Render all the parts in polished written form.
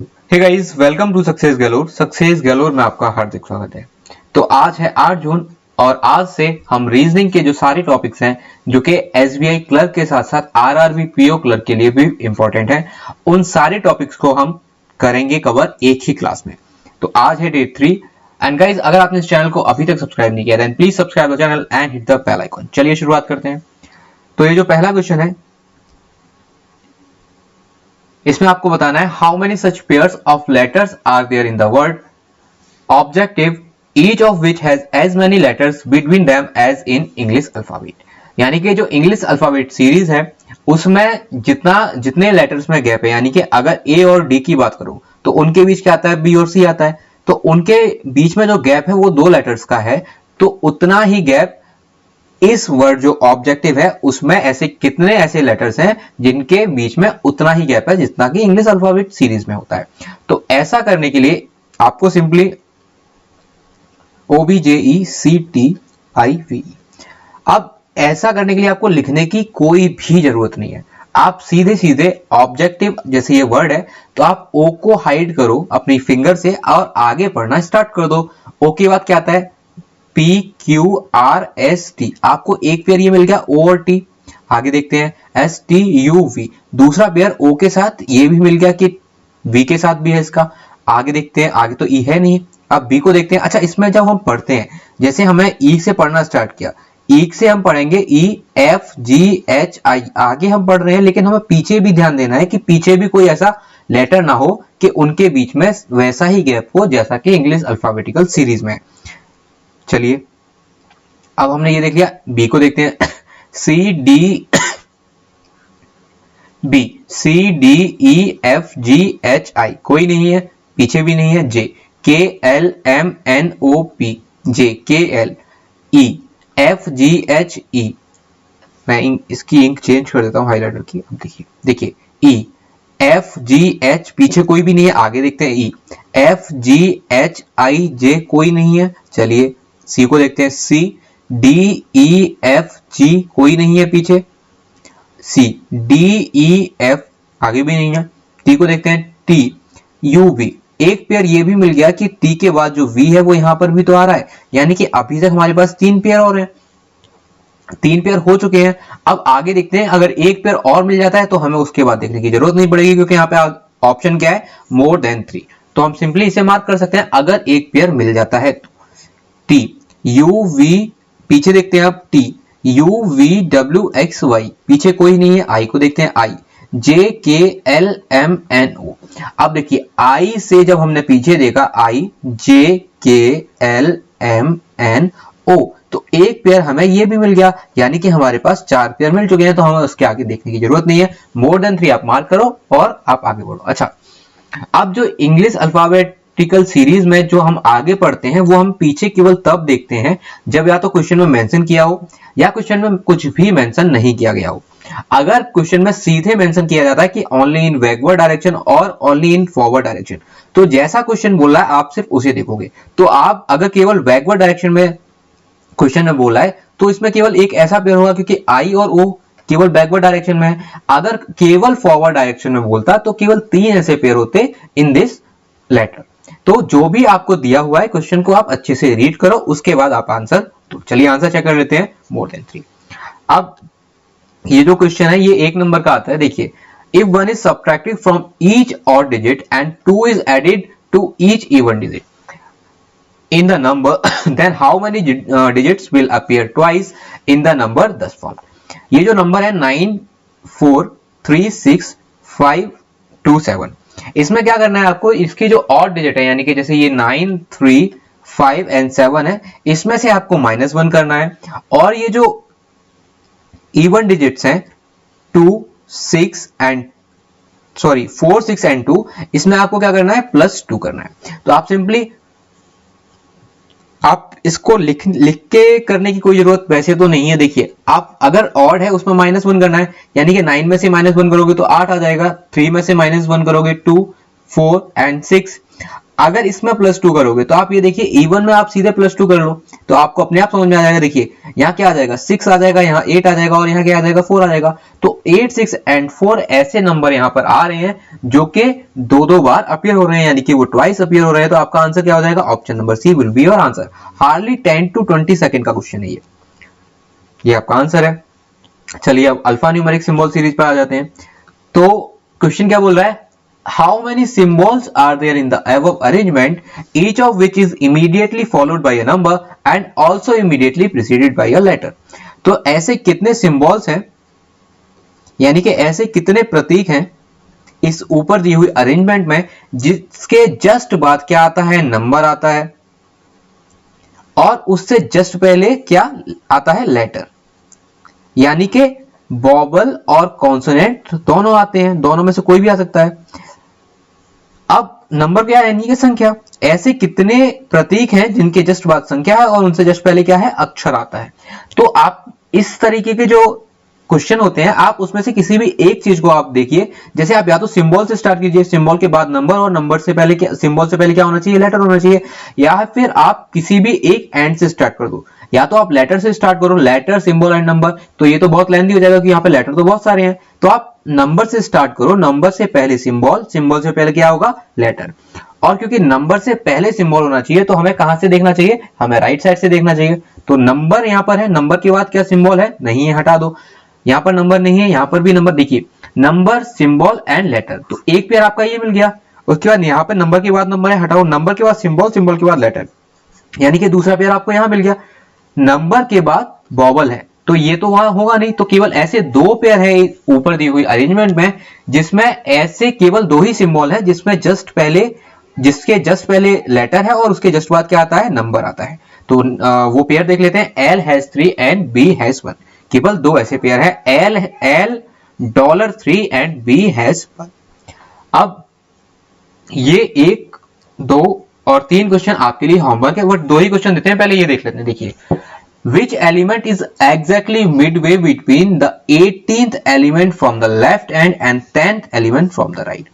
Hey guys, welcome to Success Galore. Success Galore में आपका हार्दिक स्वागत है। तो आज है 8 जून और आज से हम रीजनिंग के जो सारे टॉपिक्स हैं जो कि एसबीआई क्लर्क के साथ साथ आरआरबी पीओ क्लर्क के लिए भी इंपॉर्टेंट है, उन सारे टॉपिक्स को हम करेंगे कवर एक ही क्लास में। तो आज है डे 3 एंड गाइस, अगर आपने इस चैनल को अभी तक सब्सक्राइब नहीं किया then please subscribe the channel and hit the bell icon. चलिए शुरुआत करते हैं। तो ये जो पहला क्वेश्चन है इसमें आपको बताना है how many such pairs of letters are there in the word objective each of which has as many letters between them as in English alphabet. यानी कि जो इंग्लिश अल्फाबेट सीरीज है उसमें जितने लेटर्स में गैप है, यानी कि अगर ए और डी की बात करूं तो उनके बीच क्या आता है, बी और सी आता है। तो उनके बीच में जो गैप है वो 2 लेटर्स का है, तो उतना ही गैप इस वर्ड जो ऑब्जेक्टिव है उसमें ऐसे कितने ऐसे लेटर्स हैं जिनके बीच में उतना ही गैप है जितना कि इंग्लिश अल्फाबेट सीरीज में होता है। तो ऐसा करने के लिए आपको सिंपली OBJECTIVE, अब ऐसा करने के लिए आपको लिखने की कोई भी जरूरत नहीं है। आप सीधे सीधे ऑब्जेक्टिव जैसे ये वर्ड है तो आप ओ को हाइड करो अपनी फिंगर से और आगे पढ़ना स्टार्ट कर दो। ओ के बाद क्या आता है, PQRST, आपको एक पेयर ये मिल गया O और T। आगे देखते हैं STUV, दूसरा पेयर O के साथ ये भी मिल गया कि V के साथ भी है इसका। आगे देखते हैं, आगे तो E है नहीं, अब B को देखते हैं। अच्छा, इसमें जब हम पढ़ते हैं, जैसे हमें E से पढ़ना स्टार्ट किया, E से हम पढ़ेंगे EFGHI, आगे हम पढ़ रहे हैं लेकिन हमें पीछे भी ध्यान देना है कि पीछे भी कोई ऐसा लेटर ना हो कि उनके बीच में वैसा ही गैप हो जैसा कि इंग्लिश अल्फाबेटिकल सीरीज में। चलिए अब हमने ये देख लिया, बी को देखते हैं CDEFGHI, कोई नहीं है, पीछे भी नहीं है। J KLMNOP, JKLEFGHE, मैं इसकी इंक चेंज कर देता हूं हाइलाइटर की। अब देखिए EFGH, पीछे कोई भी नहीं है। आगे देखते हैं EFGHIJ, कोई नहीं है। चलिए सी को देखते हैं CDEFG, कोई नहीं है पीछे। CDEF, आगे भी नहीं है। टी को देखते हैं TUV, एक पेयर ये भी मिल गया कि टी के बाद जो V है वो यहां पर भी तो आ रहा है, यानी कि अभी तक हमारे पास 3 पेयर और हैं, 3 पेयर हो चुके हैं। अब आगे देखते हैं, अगर एक पेयर और मिल जाता है तो हमें उसके बाद देखने की जरूरत नहीं पड़ेगी क्योंकि यहाँ पे ऑप्शन क्या है, मोर देन 3। तो हम सिंपली इसे मार्क कर सकते हैं अगर एक पेयर मिल जाता है तो। TUV, पीछे देखते हैं अब TUVWXY, पीछे कोई नहीं है। I को देखते हैं JKLMNO, अब देखिए I से जब हमने पीछे देखा JKLMNO, तो एक पेयर हमें ये भी मिल गया, यानी कि हमारे पास 4 पेयर मिल चुके हैं। तो हमें उसके आगे देखने की जरूरत नहीं है, मोर देन 3 आप मार्क करो और आप आगे बढ़ो। अच्छा, अब जो इंग्लिश अल्फाबेटिकल सीरीज में जो हम आगे पढ़ते हैं वो हम पीछे केवल तब देखते हैं जब या तो क्वेश्चन में मेंशन किया हो या क्वेश्चन में कुछ भी मेंशन नहीं किया गया हो। अगर क्वेश्चन में सीधे मेंशन किया जाता है कि ओनली इन बैकवर्ड डायरेक्शन और ओनली इन फॉरवर्ड डायरेक्शन, तो जैसा क्वेश्चन बोला है आप सिर्फ उसे देखोगे। तो आप अगर केवल बैकवर्ड डायरेक्शन में क्वेश्चन में बोला है तो इसमें केवल एक ऐसा पेयर होगा क्योंकि I और O केवल बैकवर्ड डायरेक्शन में है। अगर केवल फॉरवर्ड डायरेक्शन में बोलता तो केवल 3 ऐसे पेयर होते इन दिस लेटर। तो जो भी आपको दिया हुआ है क्वेश्चन को आप अच्छे से रीड करो, उसके बाद आप आंसर तो चलिए आंसर चेक कर लेते हैं, मोर देन 3। अब ये जो क्वेश्चन है ये 1 नंबर का आता है। देखिए, if 1 is subtracted from each odd digit and 2 is added to each even digit in the number then how many digits will appear twice in the number thus formed। ये जो number है 9436527, इसमें क्या करना है आपको, इसकी जो ऑड डिजिट है यानी कि जैसे ये 9 3 5 एंड 7 है, इसमें से आपको -1 करना है। और ये जो इवन डिजिट्स हैं 4 6 एंड 2, इसमें आपको क्या करना है, +2 करना है। तो आप सिंपली आप इसको लिख के करने की कोई जरूरत वैसे तो नहीं है। देखिए, आप अगर ऑड है उसमें -1 करना है, यानी कि 9 में से -1 करोगे तो 8 आ जाएगा, 3 में से -1 करोगे 2 4 एंड 6। अगर इसमें +2 करोगे तो आप ये देखिए इवन में आप सीधे +2 कर लो तो आपको अपने आप समझ में आ जाएगा। देखिए यहाँ क्या आ जाएगा 6 आ जाएगा, यहाँ 8 आ जाएगा और यहाँ क्या आ जाएगा 4 आ जाएगा। तो 8, 6 एंड 4 ऐसे नंबर यहाँ पर आ रहे हैं जो कि दो बार अपीयर हो रहे हैं, यानी कि वो ट्वाइस अपीयर हो रहे हैं। तो आपका आंसर क्या हो जाएगा, option number C will be your answer. Hardly 10 to 20 second का क्वेश्चन है ये आपका आंसर है। चलिए अब अल्फा न्यूमेरिक सिंबल सीरीज पर आ जाते हैं। तो क्वेश्चन क्या बोल रहा है, how many symbols are there in the above arrangement, each of which is immediately followed by a number and also immediately preceded by a letter। तो ऐसे कितने सिंबल्स हैं, यानी कि ऐसे कितने प्रतीक हैं इस ऊपर दी हुई अरेंजमेंट में जिसके जस्ट बाद क्या आता है, नंबर आता है और उससे जस्ट पहले क्या आता है, लेटर। यानी कि वॉवल और कॉन्सोनेंट दोनों आते हैं, दोनों में से कोई भी आ सकता है। अब नंबर क्या है, यानी कि संख्या। ऐसे कितने प्रतीक हैं जिनके जस्ट बाद संख्या है और उनसे जस्ट पहले क्या है, अक्षर आता है। तो आप इस तरीके के जो क्वेश्चन होते हैं आप उसमें से किसी भी एक चीज को आप देखिए, जैसे आप या तो सिंबल से स्टार्ट कीजिए, सिंबल के बाद नंबर और नंबर से पहले क्या, सिंबल से पहले क्या होना चाहिए, लेटर होना चाहिए। या फिर आप किसी भी एक एंड से स्टार्ट कर दो, या तो आप लेटर से स्टार्ट करो, लेटर सिंबल एंड नंबर। तो ये तो बहुत लेंथी हो जाएगा कि यहाँ पे लेटर तो बहुत सारे हैं। तो आप नंबर से स्टार्ट करो, नंबर से पहले सिंबल, सिंबल से पहले क्या होगा, लेटर। और क्योंकि नंबर से पहले सिंबल होना चाहिए तो हमें कहां से देखना चाहिए, हमें राइट साइड से देखना चाहिए। तो नंबर यहाँ पर है, नंबर के बाद क्या सिंबल है, नहीं है, हटा दो। यहाँ पर नंबर नहीं है, यहाँ पर भी नंबर, देखिए नंबर सिंबल एंड लेटर। तो एक पेयर आपका ये मिल गया। उसके बाद यहाँ पर नंबर के बाद नंबर है, हटाओ, नंबर के बाद सिंबल, सिंबल के बाद लेटर, यानी कि दूसरा पेयर आपको यहाँ मिल गया। नंबर के बाद वॉवल है, तो ये तो वहां होगा नहीं। तो केवल ऐसे दो पेयर है ऊपर दी हुई अरेंजमेंट में जिसमें ऐसे केवल दो ही सिंबल है जिसमें जस्ट पहले, जिसके जस्ट पहले लेटर है और उसके जस्ट बाद क्या आता है, नंबर आता है। तो वो पेयर देख लेते हैं, L has 3 and B has 1। केवल दो ऐसे पेयर है, L $3 and B has 1। अब ये 1, 2 और 3 क्वेश्चन आपके लिए होमवर्क है, बट दो ही क्वेश्चन देते हैं, पहले ये देख लेते हैं। देखिए which element is exactly midway between the 18th element from the left hand and 10th element from the right।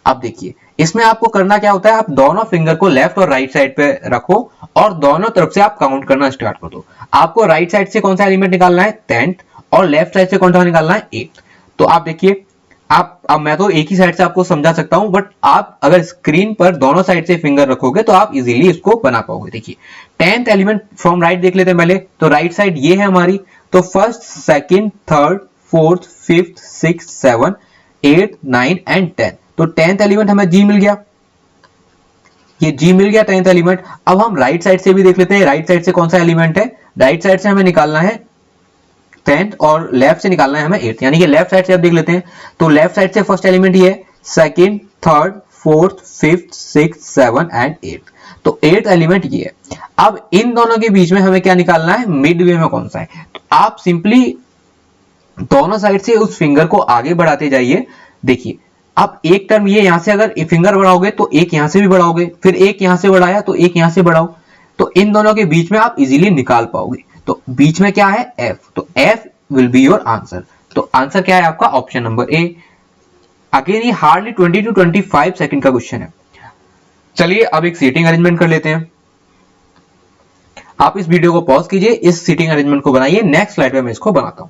अब देखिए इसमें आपको करना क्या होता है, आप दोनों फिंगर को लेफ्ट और राइट साइड पे रखो और दोनों तरफ से आप काउंट करना स्टार्ट कर दो। आपको राइट साइड से कौन सा एलिमेंट निकालना है, 10th, और लेफ्ट साइड से कौन सा निकालना है, 8th। तो आप देखिए, आप अब मैं तो एक ही साइड से आपको समझा सकता हूं, बट आप अगर स्क्रीन पर दोनों साइड से फिंगर रखोगे तो आप इजीली इसको बना पाओगे। देखिए 10th एलिमेंट फ्रॉम राइट देख लेते हैं पहले। तो राइट साइड ये है हमारी, तो first, second, third, fourth, fifth, sixth, 7, 8, 9 and 10। तो 10th एलिमेंट हमें जी मिल गया, ये जी मिल गया 10th एलिमेंट। अब हम राइट साइड से भी देख लेते हैं, राइट साइड से कौन सा एलिमेंट है, राइट साइड से हमें निकालना है 10th और लेफ्ट से निकालना है हमें 8th, यानी कि लेफ्ट साइड से आप देख लेते हैं। तो लेफ्ट साइड से फर्स्ट एलिमेंट ये है, second, third, fourth, fifth, sixth, 7 and 8। तो 8th एलिमेंट ये है। अब इन दोनों के बीच में हमें क्या निकालना है, मिडवे में कौन सा है। तो आप सिंपली दोनों साइड से उस फिंगर को आगे बढ़ाते जाइए। देखिए आप एक टर्म ये यहां से अगर फिंगर बढ़ाओगे तो एक यहां से भी बढ़ाओगे, फिर एक यहां से बढ़ाया तो एक यहां से बढ़ाओ, तो इन दोनों के बीच में आप इजीली निकाल पाओगे। तो बीच में क्या है, F। तो F will be your answer. तो आंसर क्या है आपका, ऑप्शन नंबर ए। अगेन ये हार्डली 20 to 25 सेकंड का क्वेश्चन है। चलिए अब एक सीटिंग अरेंजमेंट कर लेते हैं। आप इस वीडियो को पॉज कीजिए, इस सीटिंग अरेंजमेंट को बनाइए। नेक्स्ट स्लाइड पे मैं इसको बनाता हूं।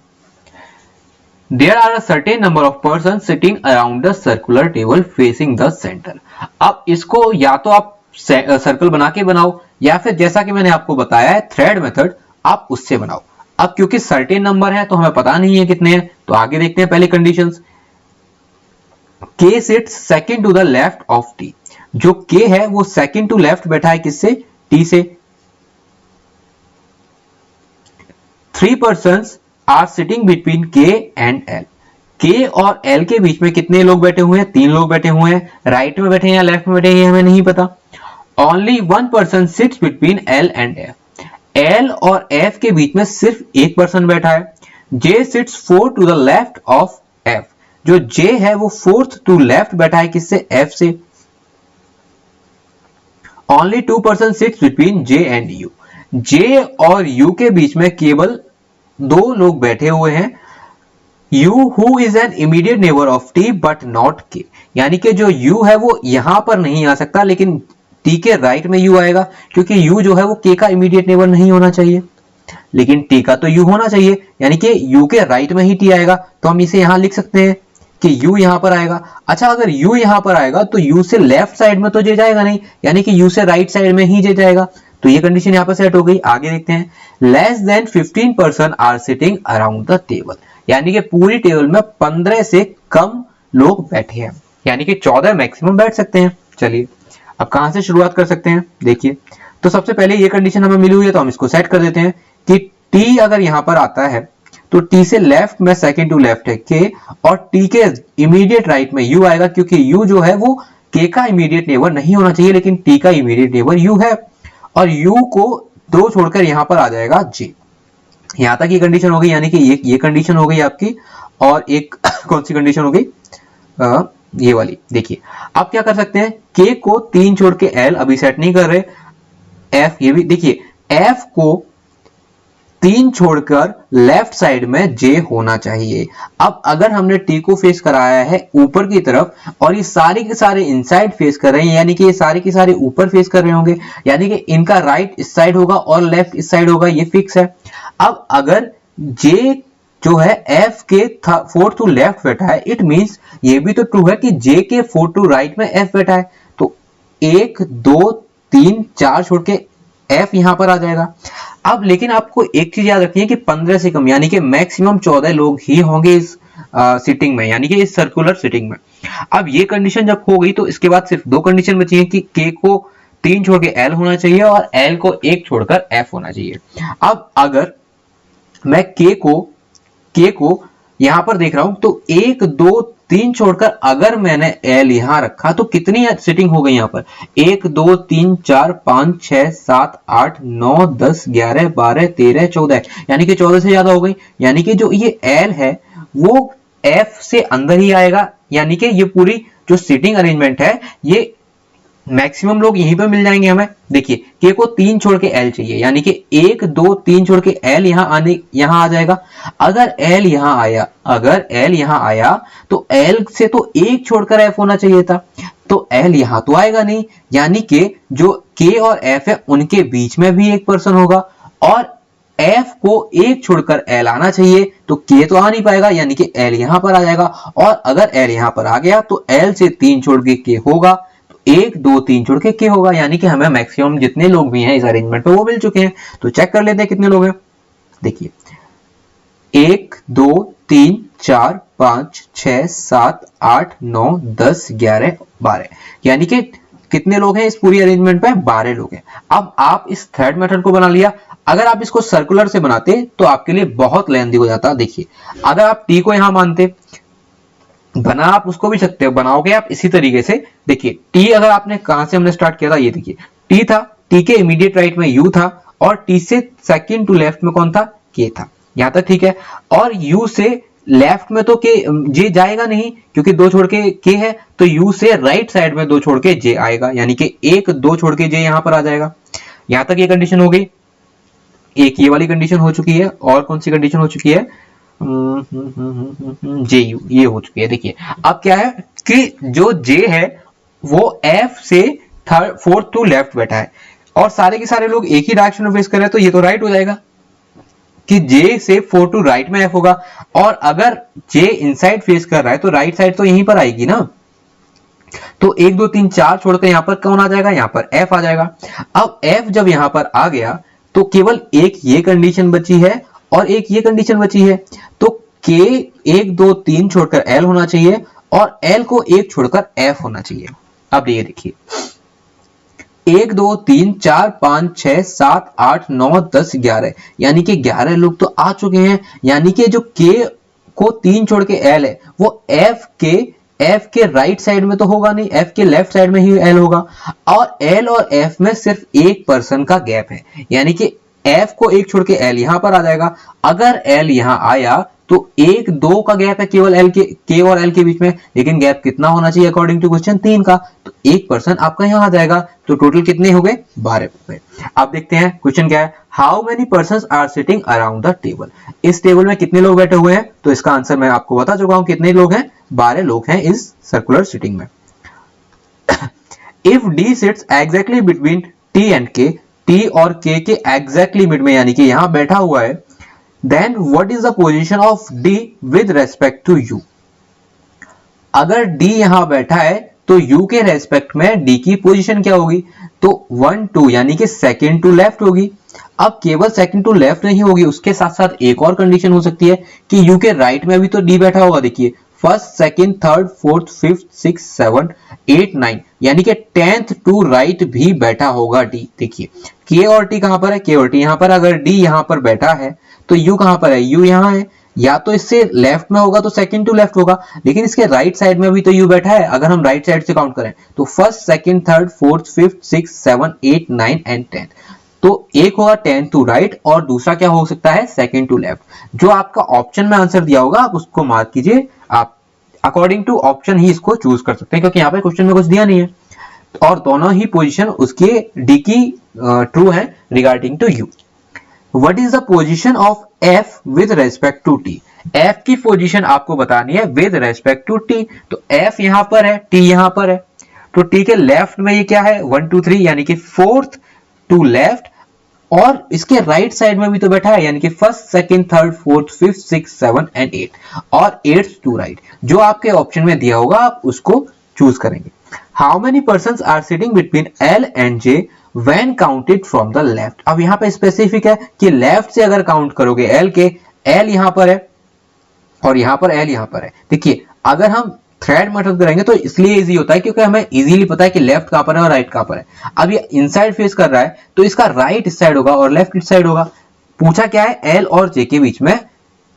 There are a certain number of persons sitting around the circular table facing the center। अब इसको या तो आप सर्कल बना के बनाओ या फिर जैसा कि मैंने आपको बताया है थ्रेड मेथड, आप उससे बनाओ। अब क्योंकि सर्टेन नंबर है तो हमें पता नहीं है कितने हैं, तो आगे देखते हैं पहले conditions. K sits second to the left of T। जो K है वो सेकंड टू लेफ्ट बैठा है किससे, T से। 3 persons are sitting between K and L। K और L के बीच में कितने लोग बैठे हुए हैं, 3 लोग बैठे हुए हैं। राइट में बैठे हैं या लेफ्ट में बैठे हैं हमें नहीं पता। Only 1 person sits between L and F। L और F के बीच में सिर्फ एक पर्सन बैठा है। J sits 4 to the left of F। जो J है वो 4th टू लेफ्ट बैठा है किससे, F से। Only 2 person sits between J and U। J और U के बीच में केवल 2 लोग बैठे हुए हैं। U who is an immediate neighbor of T but not K। यानी कि जो U है वो यहां पर नहीं आ सकता लेकिन टी के राइट में यू आएगा, क्योंकि यू जो है वो के का इमीडिएट नेबर नहीं होना चाहिए, लेकिन टी का तो यू होना चाहिए, यानी कि यू के राइट में ही टी आएगा। तो हम इसे यहां लिख सकते हैं कि u यहां पर आएगा। अच्छा, अगर u यहां पर आएगा तो u से लेफ्ट साइड में तो j जाएगा नहीं, यानी कि u से राइट साइड में ही j जाएगा। तो ये कंडीशन यहां पर सेट हो गई। आगे देखते हैं, less than 15 person are sitting around the table, यानी कि पूरी टेबल में 15 से कम लोग बैठे हैं, यानी कि 14 मैक्सिमम बैठ सकते हैं। चलिए अब कहां से शुरुआत कर सकते हैं, देखिए। तो सबसे पहले ये कंडीशन हमें मिली हुई है, तो हम इसको सेट कर देते हैं कि t अगर यहां पर आता है तो t से लेफ्ट में सेकंड टू लेफ्ट है k, और t के इमीडिएट राइट में u आएगा, क्योंकि u जो है वो k का इमीडिएट नेबर नहीं होना चाहिए, लेकिन t का इमीडिएट नेबर u है, और u को 2 छोड़कर यहां पर आ जाएगा j। यहां तक ये कंडीशन हो गई, यानी कि ये कंडीशन हो गई आपकी, और एक कौन सी कंडीशन हो गई, ये वाली। देखिए आप क्या कर सकते हैं, k को 3 छोड़ के l अभी सेट नहीं कर रहे, f ये भी देखिए, f को 3 छोड़कर लेफ्ट साइड में j होना चाहिए। अब अगर हमने t को फेस कराया है ऊपर की तरफ और ये सारे के सारे इनसाइड फेस कर रहे हैं, यानी कि ये सारे के सारे ऊपर फेस कर रहे होंगे, यानी कि इनका राइट इस साइड होगा और लेफ्ट इस साइड होगा, ये फिक्स है। अब अगर j जो है f के 4 टू लेफ्ट बैठा है, इट मींस ये भी तो ट्रू है कि j के 4 टू राइट में f बैठा है, तो 1 2 3 4 छोड़ के f यहां पर आ जाएगा। अब लेकिन आपको एक चीज याद रखनी है कि 15 से कम, यानी कि मैक्सिमम 14 लोग ही होंगे इस सिटिंग में, यानी कि इस सर्कुलर सिटिंग में। अब ये कंडीशन जब हो गई तो इसके बाद सिर्फ 2 कंडीशन बची है कि k को 3 छोड़ के l होना चाहिए और l को 1 छोड़कर f होना चाहिए। अब अगर मैं k को यहां पर देख रहा हूं तो 1 2 3 छोड़कर अगर मैंने l यहां रखा तो कितनी सिटिंग हो गई यहां पर, 1 2 3 4 5 6 7 8 9 10 11 12 13 14, यानी कि 14 से ज्यादा हो गई। यानी कि जो ये l है वो f से अंदर ही आएगा, यानी कि ये पूरी जो सिटिंग अरेंजमेंट है ये मैक्सिमम लोग यहीं पे मिल जाएंगे हमें। देखिए k को 3 छोड़ के l चाहिए, यानी कि 1 2 3 छोड़ के l यहां आ जाएगा। अगर l यहां आया तो l से तो 1 छोड़कर f होना चाहिए था, तो l यहां तो आएगा नहीं, यानी कि जो k और f है उनके बीच में भी एक पर्सन होगा, और f को 1 छोड़कर l आना चाहिए, तो k तो आ नहीं पाएगा, यानी कि l यहां पर आ जाएगा। और अगर l यहां पर आ गया तो l से 3 छोड़ के k होगा, 1 2 3 छोड़ के k होगा, यानी कि हमें मैक्सिमम जितने लोग भी हैं इस अरेंजमेंट में वो मिल चुके हैं। तो चेक कर लेते हैं कितने लोग हैं। देखिए 1 2 3 4 5 6 7 8 9 10 11 12, यानी कि कितने लोग हैं इस पूरी अरेंजमेंट में, 12 लोग हैं। अब आप इस थर्ड मेथड को बना लिया। अगर आप इसको सर्कुलर से बनाते तो आपके लिए बहुत लेंथी हो जाता। देखिए अगर आप t को यहां मानते, बना आप उसको भी सकते हो, बनाओगे आप इसी तरीके से। देखिए t अगर आपने कहां से हमने स्टार्ट किया था, ये देखिए t था, t के इमीडिएट राइट में u था, और t से सेकंड टू लेफ्ट में कौन था, k था। यहां तक ठीक है। और u से लेफ्ट में तो j जाएगा नहीं, क्योंकि 2 छोड़ के k है, तो u से राइट साइड में 2 छोड़ के j आएगा, यानी कि 1 2 छोड़ के j यहां पर आ जाएगा। यहां तक ये कंडीशन हो गई। एक ये वाली कंडीशन हो चुकी है, और कौन सी कंडीशन हो चुकी है, JU ये हो चुकी है। देखिए अब क्या है कि जो J है वो F से 4th टू लेफ्ट बैठा है, और सारे के सारे लोग एक ही डायरेक्शन में फेस कर रहे हैं, तो ये तो राइट हो जाएगा कि J से 4 टू राइट में F होगा। और अगर J इनसाइड फेस कर रहा है तो राइट साइड तो यहीं पर आएगी ना, तो 1 2 3 4 छोड़कर यहां पर कौन आ जाएगा, यहां पर F आ जाएगा। अब F जब यहां पर आ गया तो केवल एक ये कंडीशन बची है और एक ये कंडीशन बची है, तो k 1 2 3 छोड़कर l होना चाहिए और l को 1 छोड़कर f होना चाहिए। अब ये देखिए 1 2 3 4 5 6 7 8 9 10 11, यानी कि 11 लोग तो आ चुके हैं, यानी कि जो k को 3 छोड़ के l है वो f के राइट साइड में तो होगा नहीं, f के लेफ्ट साइड में ही l होगा, और l और f में सिर्फ एक पर्सन का गैप है, यानी कि f को 1 छोड़ के l यहां पर आ जाएगा। अगर l यहां आया तो 1 2 का गैप है केवल k और l के बीच में, लेकिन गैप कितना होना चाहिए अकॉर्डिंग टू क्वेश्चन, 3 का, तो एक पर्सन आपका यहां आ जाएगा। तो टोटल कितने हो गए, 12 हो गए। अब देखते हैं क्वेश्चन क्या है, how many persons are sitting around the table. इस टेबल में कितने लोग बैठे हुए हैं, तो इसका आंसर मैं आपको बता चुका हूं, कितने लोग हैं, 12 लोग हैं इस सर्कुलर सिटिंग में। If D sits exactly between T and K, T और के एग्जैक्टली मिड में यानी कि यहां बैठा हुआ है, then what is the position of D with respect to you. अगर डी यहां बैठा है तो यू के रेस्पेक्ट में डी की पोजीशन क्या होगी, तो 1 2 यानी कि सेकंड टू लेफ्ट होगी। अब केवल सेकंड टू लेफ्ट नहीं होगी, उसके साथ साथ एक और कंडीशन हो सकती है कि यू के राइट में भी तो डी बैठा होगा। देखिए first, second, third, fourth, fifth, 6, 7, 8, 9 यानी कि 10th टू राइट भी बैठा होगा डी। देखिए के और टी कहां पर है, के और टी यहां पर। अगर डी यहां पर बैठा है तो यू कहां पर है, यू यहां है। या तो इससे लेफ्ट में होगा तो सेकंड टू लेफ्ट होगा, लेकिन इसके राइट साइड में भी तो यू बैठा है। अगर हम राइट साइड से काउंट करें तो first, second, third, fourth, fifth, 6, 7, 8, 9 and 10। तो एक होगा 10 टू राइट और दूसरा क्या हो सकता है, सेकंड टू लेफ्ट। जो आपका ऑप्शन में आंसर दिया होगा आप उसको मार्क कीजिए। आप अकॉर्डिंग टू ऑप्शन ही इसको चूज कर सकते हैं, क्योंकि यहाँ पे क्वेश्चन में कुछ दिया नहीं है और दोनों ही पोजीशन उसके डी की ट्रू है regarding to you. What is the position of F with respect to T. F की पोजीशन आपको बतानी है विद रेस्पेक्ट टू टी। तो एफ यहां पर है, टी यहां पर है, तो टी के लेफ्ट में ये क्या है, 1 2 3 यानी कि फोर्थ टू लेफ्ट, और इसके राइट साइड में भी तो बैठा है यानी कि first, second, third, fourth, fifth, 6, 7 and 8 और 8th टू राइट। जो आपके ऑप्शन में दिया होगा आप उसको चूज करेंगे। How many persons are sitting between L and J when counted from the left. अब यहाँ पे स्पेसिफिक है कि लेफ्ट से अगर काउंट करोगे एल के, एल यहां पर है और यहां पर एल यहां पर है। देखिए अगर हम थ्रेड मेथड करेंगे तो इसलिए इजी होता है क्योंकि हमें इजीली पता है कि लेफ्ट कहां पर है और राइट कहां पर है। अब ये इनसाइड फेस कर रहा है तो इसका राइट इस साइड होगा और लेफ्ट इस साइड होगा। पूछा क्या है, एल और जे के बीच में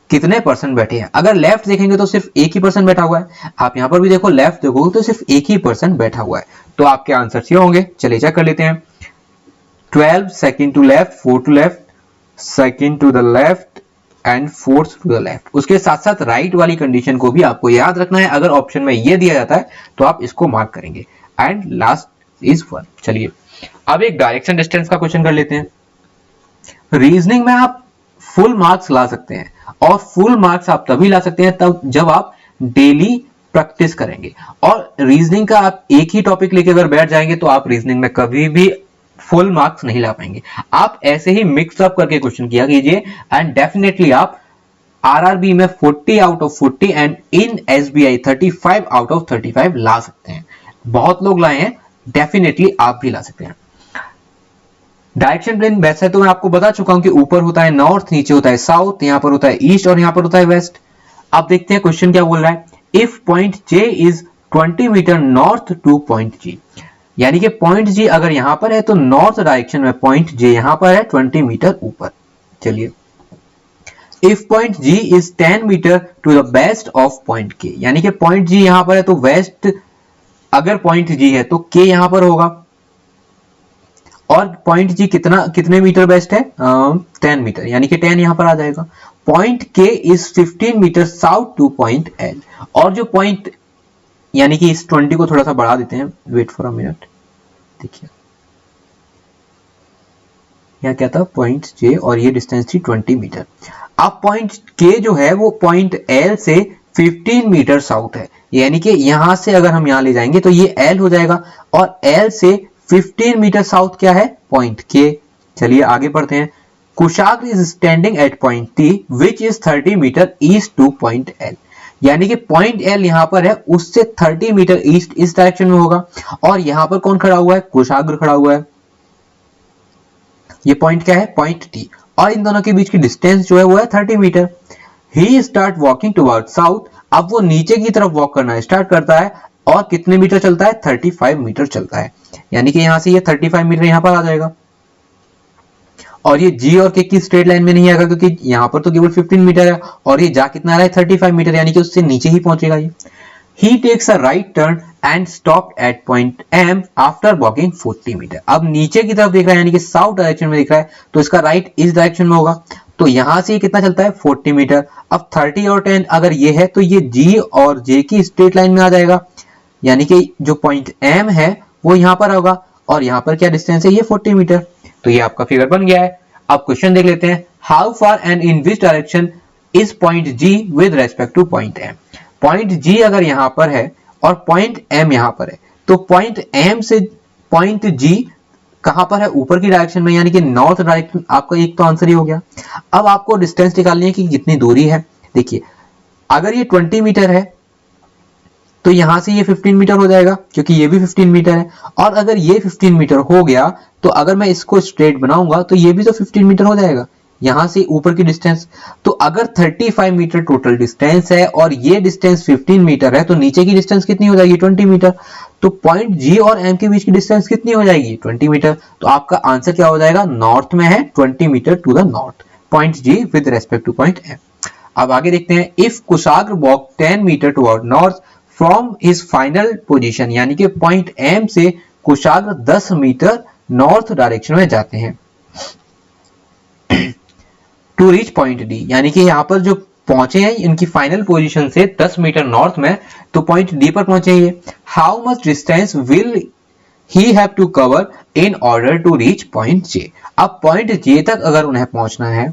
कितने पर्सन बैठे हैं। अगर लेफ्ट देखेंगे तो सिर्फ एक ही पर्सन बैठा हुआ है। आप यहां पर भी देखो, लेफ्ट देखोगे तो सिर्फ एक ही पर्सन बैठा हुआ है। तो आपके आंसर ये होंगे। चलिए चेक कर लेते हैं। 12 second to left, 4 to left, second to the left and fourth to the left. उसके साथ साथ राइट वाली कंडीशन को भी आपको याद रखना है। अगर ऑप्शन में ये दिया जाता है तो आप इसको मार्क करेंगे। And last is 1। चलिए अब एक डायरेक्शन डिस्टेंस का क्वेश्चन कर लेते हैं। रीजनिंग में आप फुल मार्क्स ला सकते हैं और फुल मार्क्स आप तभी ला सकते हैं तब जब आप डेली प्रैक्टिस करेंगे। और रीजनिंग का आप एक ही टॉपिक लेके अगर बैठ जाएंगे तो आप रीजनिंग में कभी भी फुल मार्क्स नहीं ला पाएंगे। आप ऐसे ही मिक्स अप करके क्वेश्चन किया कीजिए एंड डेफिनेटली आप आरआरबी में 40 out of 40 and in SBI 35 out of 35 ला सकते हैं। बहुत लोग लाए हैं, डेफिनेटली आप भी ला सकते हैं। डायरेक्शन प्लेन वैसे तो मैं आपको बता चुका हूं कि ऊपर होता है नॉर्थ, नीचे होता है साउथ, यहां पर होता है ईस्ट और यहां पर होता है वेस्ट। अब देखते हैं क्वेश्चन क्या बोल रहा है। If point J is 20 metre north to point G, यानी कि पॉइंट जी अगर यहां पर है तो नॉर्थ डायरेक्शन में पॉइंट जे यहां पर है 20 मीटर ऊपर। चलिए if point G is 10 metre to the west of point K, यानी कि पॉइंट जी यहां पर है तो वेस्ट, अगर पॉइंट जी है तो के यहां पर होगा और पॉइंट जी कितने मीटर वेस्ट है, 10 मीटर, यानी कि 10 यहां पर आ जाएगा। Point K is 15 metre south to point L, और जो पॉइंट यानी कि इस 20 को थोड़ा सा बढ़ा देते हैं, वेट फॉर अ मिनट। देखिए यहाँ क्या था, पॉइंट जे और ये डिस्टेंस थी 20 मीटर। अब पॉइंट के जो है वो पॉइंट एल से 15 मीटर साउथ है, यानी कि यहां से अगर हम यहां ले जाएंगे तो ये एल हो जाएगा और एल से 15 मीटर साउथ क्या है, पॉइंट के। चलिए आगे बढ़ते हैं। Kushagra is standing at point T which is 30 metre east to point L, यानी कि पॉइंट एल यहां पर है उससे 30 मीटर ईस्ट इस डायरेक्शन में होगा और यहां पर कौन खड़ा हुआ है, कुशाग्र खड़ा हुआ है। ये पॉइंट क्या है, पॉइंट टी, और इन दोनों के बीच की डिस्टेंस जो है वो है 30 मीटर। ही स्टार्ट वॉकिंग टुवर्ड साउथ, अब वो नीचे की तरफ वॉक करना स्टार्ट करता है और कितने मीटर चलता है, 35 मीटर चलता है, यानी कि यहां से ये 35 मीटर यहां पर आ जाएगा। और ये जी और के की स्ट्रेट लाइन में नहीं आएगा क्योंकि यहां पर तो केवल 15 मीटर है और ये जा कितना रहा है, 35 मीटर, यानी कि उससे नीचे ही पहुंचेगा ये। He takes a right turn and stopped at point M after walking 40 metre. अब नीचे की तरफ देख रहा है यानी कि साउथ डायरेक्शन में देख रहा है तो इसका राइट इस डायरेक्शन में होगा, तो यहां से कितना चलता है, 40 मीटर। अब 30 और 10 अगर ये है तो ये G और J की स्ट्रेट लाइन में आ जाएगा, यानी कि जो पॉइंट M है वो यहां पर होगा और यहां पर क्या डिस्टेंस है, ये 40 मीटर। तो ये आपका फिगर बन गया है। अब क्वेश्चन देख लेते हैं। How far and in which direction is point G with respect to point M। Point G अगर यहां पर है और पॉइंट M यहां पर है तो पॉइंट एम से पॉइंट जी कहां पर है, ऊपर की डायरेक्शन में, यानी कि नॉर्थ डायरेक्शन। आपका एक तो आंसर ही हो गया। अब आपको डिस्टेंस निकालनी है कि कितनी दूरी है। देखिए अगर ये 20 मीटर है तो यहां से ये 15 मीटर हो जाएगा, क्योंकि ये भी 15 मीटर है। और अगर ये 15 मीटर हो गया तो अगर मैं इसको स्ट्रेट बनाऊंगा तो ये भी तो 15 मीटर हो जाएगा, यहां से ऊपर की डिस्टेंस। तो अगर 35 मीटर टोटल डिस्टेंस है और ये डिस्टेंस 15 मीटर है, तो नीचे की डिस्टेंस कितनी हो जाएगी, 20 मीटर। तो पॉइंट जी और एम के बीच की डिस्टेंस कितनी हो जाएगी, 20 मीटर। तो आपका आंसर क्या हो जाएगा, नॉर्थ में है, 20 metre to the north, point G with respect to point M. अब आगे देखते हैं, if Kushagra walk 10 metre toward north from his final position, यानी कि पॉइंट एम से कुशाग्र 10 मीटर नॉर्थ डायरेक्शन में जाते हैं टू रीच पॉइंट डी, यानी कि यहां पर जो पहुंचे हैं इनकी फाइनल पोजीशन से 10 मीटर नॉर्थ में, तो पॉइंट डी पर पहुंचे ये। How much distance will he have to cover in order to reach point J. अब पॉइंट जे तक अगर उन्हें पहुंचना है,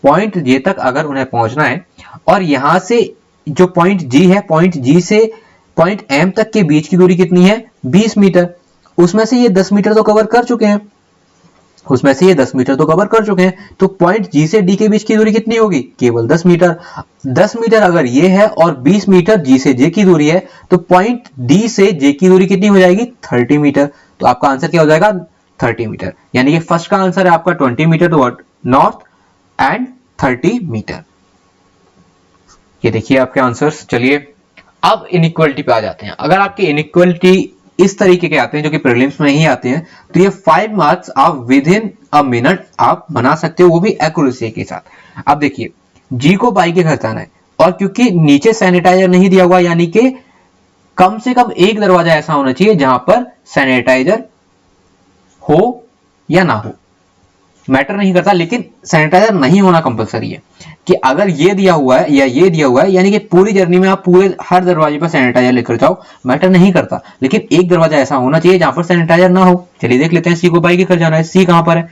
पॉइंट जे तक अगर उन्हें पहुंचना है, और यहां से जो पॉइंट जी है, पॉइंट जी से पॉइंट एम तक के बीच की दूरी कितनी है, 20 मीटर। उसमें से ये 10 मीटर तो कवर कर चुके हैं, उसमें से ये 10 मीटर तो कवर कर चुके हैं। तो पॉइंट जी से डी के बीच की दूरी कितनी होगी, केवल 10 मीटर। 10 मीटर अगर ये है और 20 मीटर जी से जे की दूरी है, तो पॉइंट डी से जे की दूरी कितनी हो जाएगी, 30 मीटर। तो आपका आंसर क्या हो जाएगा, 30 मीटर। यानी कि फर्स्ट का आंसर है आपका 20 metre toward north and 30 metre. ये देखिए आपके आंसर्स। चलिए अब इनइक्वालिटी पे आ जाते हैं। अगर आपकी इनइक्वालिटी इस तरीके के आते हैं जो कि प्रीलिम्स में ही आते हैं, तो ये 5 मार्क्स आप विद इन अ मिनट आप बना सकते हो, वो भी एक्यूरेसी के साथ। अब देखिए जी को बाई के घर जाना है, और क्योंकि नीचे सैनिटाइजर नहीं दिया हुआ, यानी कि कम से कम एक दरवाजा ऐसा होना चाहिए जहां पर सैनिटाइजर हो या ना हो, मैटर नहीं करता, लेकिन सैनिटाइजर नहीं होना कंपलसरी है। कि अगर ये दिया हुआ है या ये दिया हुआ है, यानी कि पूरी जर्नी में आप पूरे हर दरवाजे पर सैनिटाइजर लेकर जाओ, मैटर नहीं करता, लेकिन एक दरवाजा ऐसा होना चाहिए जहां पर सैनिटाइजर ना हो। चलिए देख लेते हैं, सी को बाई के घर जाना है, सी कहां पर है,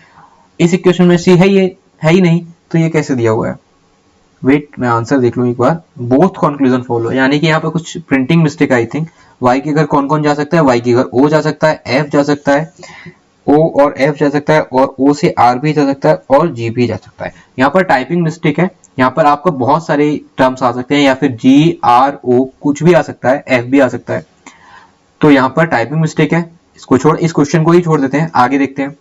इस इक्वेशन में सी है, ये है ही नहीं, तो ये कैसे दिया हुआ है। वेट मैं आंसर देख लूं एक बार। बोथ कंक्लूजन फॉलो, यानी कि यहाँ पे कुछ printing mistake I think. Y के घर कौन कौन जा सकता है, वाई के घर ओ जा सकता है, एफ जा सकता है, ओ और एफ जा सकता है, और ओ से आर भी जा सकता है, और जी भी जा सकता है। यहाँ पर टाइपिंग मिस्टेक है, यहाँ पर आपको बहुत सारे टर्म्स आ सकते हैं, या फिर जी आर ओ कुछ भी आ सकता है, एफ भी आ सकता है। तो यहाँ पर टाइपिंग मिस्टेक है, इसको छोड़, इस क्वेश्चन को ही छोड़ देते हैं, आगे देखते हैं।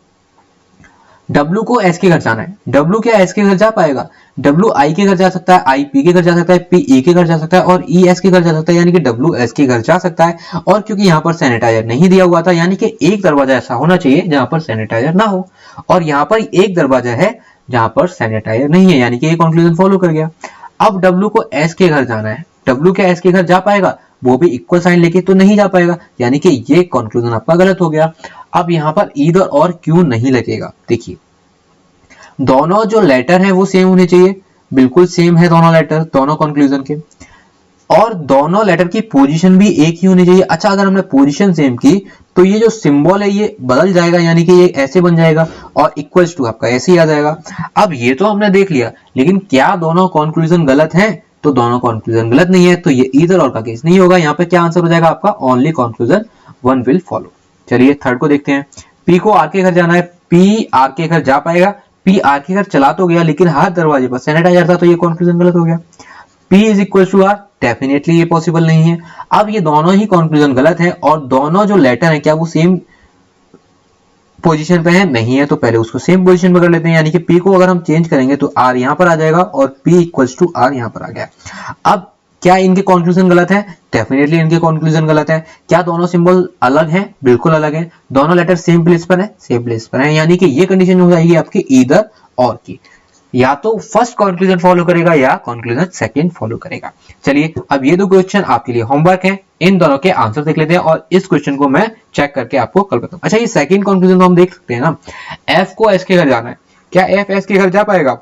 W को S के घर जाना है, W क्या S के घर जा पाएगा, W I के घर जा सकता है, I P के घर जा सकता है, P E के घर जा सकता है, और E S के घर जा सकता है, यानी कि W S के घर जा सकता है। और क्योंकि यहाँ पर सैनिटाइजर नहीं दिया हुआ था, यानी कि एक दरवाजा ऐसा होना चाहिए जहां पर सैनिटाइजर ना हो, और यहाँ पर एक दरवाजा है जहां पर सैनिटाइजर नहीं है, यानी कि ये कंक्लूजन फॉलो कर गया। अब W को S के घर जाना है, W क्या S के घर जा पाएगा, वो भी इक्वल साइन लेके तो नहीं जा पाएगा, यानी कि ये कंक्लूजन आपका गलत हो गया। अब यहाँ पर ईदर और क्यों नहीं लगेगा, देखिए दोनों जो लेटर है वो सेम होने चाहिए, बिल्कुल सेम है दोनों लेटर, दोनों कंक्लूजन के, और दोनों लेटर की पोजीशन भी एक ही होनी चाहिए। अच्छा अगर हमने पोजीशन सेम की तो ये जो सिंबल है ये बदल जाएगा, यानी कि ये ऐसे बन जाएगा, और इक्वल्स टू आपका ऐसे ही आ जाएगा। अब ये तो हमने देख लिया, लेकिन क्या दोनों कंक्लूजन गलत हैं, तो दोनों कंक्लूजन गलत नहीं है, तो ये ईदर और का केस नहीं होगा। यहाँ पे क्या आंसर हो जाएगा आपका, only conclusion one will follow. चलिए थर्ड को देखते हैं। पी को आर के घर जाना है, पी आर के घर जा पाएगा, पी आर के घर चला तो गया, लेकिन हर दरवाजे पर सैनिटाइजर था, तो ये कंक्लूजन गलत हो गया। P is equal to R, definitely ये पॉसिबल नहीं है। अब ये दोनों ही कंक्लूजन गलत है, और दोनों जो लेटर है क्या वो सेम पोजीशन पे है, नहीं है, तो पहले उसको सेम पोजीशन पे कर लेते हैं, यानी कि P को अगर हम चेंज करेंगे तो R यहाँ पर आ जाएगा, और P इक्वल्स टू R यहाँ पर आ गया। अब क्या इनके कंक्लूजन गलत है, डेफिनेटली इनके कंक्लूजन गलत है। क्या दोनों सिंबल अलग हैं, बिल्कुल अलग है। दोनों लेटर सेम प्लेस पर है, सेम प्लेस पर है, यानी कि ये कंडीशन हो जाएगी आपकी ईदर और की, या तो फर्स्ट कंक्लूजन फॉलो करेगा या कंक्लूजन सेकंड फॉलो करेगा। चलिए अब ये दो क्वेश्चन आपके लिए होमवर्क है, इन दोनों के आंसर देख लेते हैं, और इस क्वेश्चन को मैं चेक करके आपको कल बताऊं। अच्छा ये सेकंड कंक्लूजन तो हम देख सकते हैं ना, एफ को एस के घर जाना है, क्या एफ एस के घर जा पाएगा,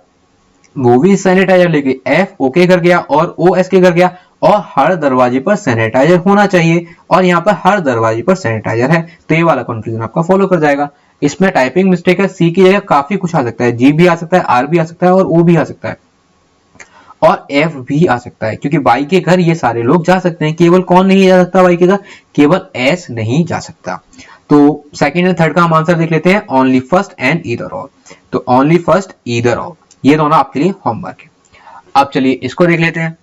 वो भी सैनिटाइजर लेके एफ ओ के घर गया और ओ एस के घर गया, और हर दरवाजे पर सैनिटाइजर होना चाहिए, और यहाँ पर हर दरवाजे पर सैनिटाइजर है, तो ये वाला कंक्लूजन आपका फॉलो कर जाएगा। इसमें टाइपिंग मिस्टेक है, सी की जगह काफी कुछ आ सकता है, जी भी आ सकता है, आर भी आ सकता है, और ओ भी आ सकता है। और एफ भी आ सकता है, क्योंकि वाई के घर ये सारे लोग जा सकते हैं, केवल कौन नहीं जा सकता वाई के घर, केवल एस नहीं जा सकता। तो सेकंड एंड थर्ड का हम आंसर देख लेते हैं, only first and either all. तो ओनली फर्स्ट ईदर ऑल, ये दोनों आपके लिए होमवर्क है। अब चलिए इसको देख लेते हैं।